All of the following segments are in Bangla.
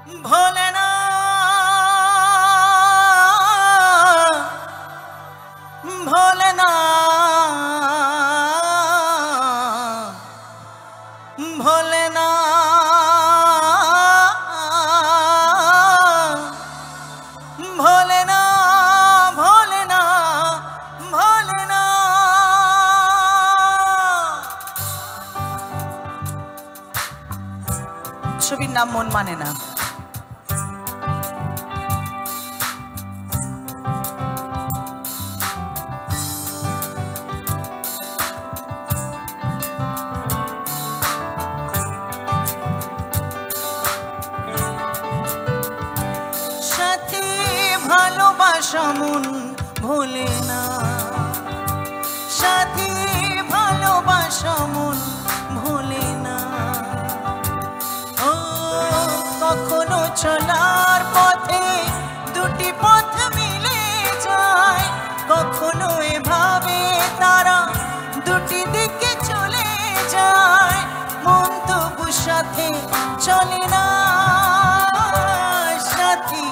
ভোলে না ভোলে না ভোলে না ভোলে না ভোলে না ভোলে না। ছবির নাম মন মানে না। সাথী ভালোবাসা মন ভোলে না, সাথী ভালোবাসা মন ভোলে না। ও কখনো চলার পথে দুটি পথ মিলে যায়, কখনো এভাবে তারা দুটি দিকে চলে যায়, মন তবু সাথে চলে না। সাথী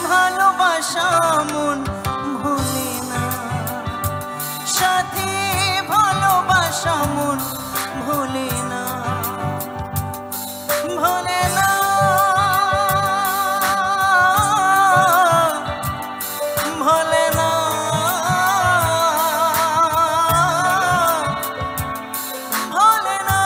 ভালোবাসা মন ভোলে না, সাথী ভালোবাসা মন ভোলে না, ভোলে না ভোলে না ভোলে না।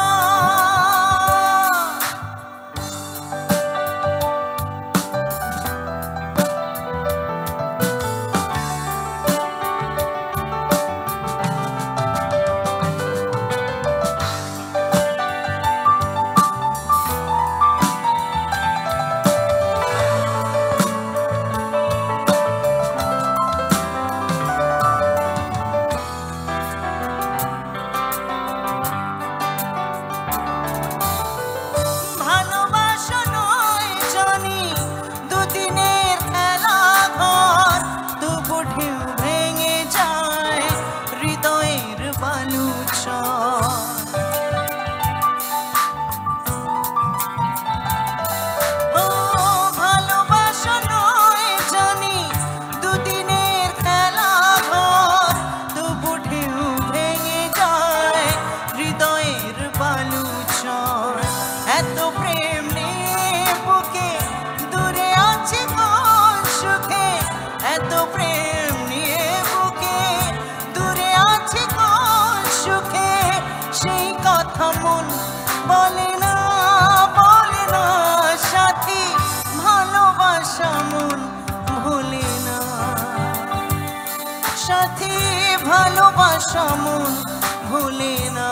এত প্রেম নিয়ে বুকে দূরে আছে কোন সুখে, এত প্রেম নিয়ে বুকে দূরে আছে কোন সুখে, সেই কথা মন বলে না বলে না। সাথী ভালোবাসা মন ভোলে না, সাথী ভালোবাসা মন ভোলে না।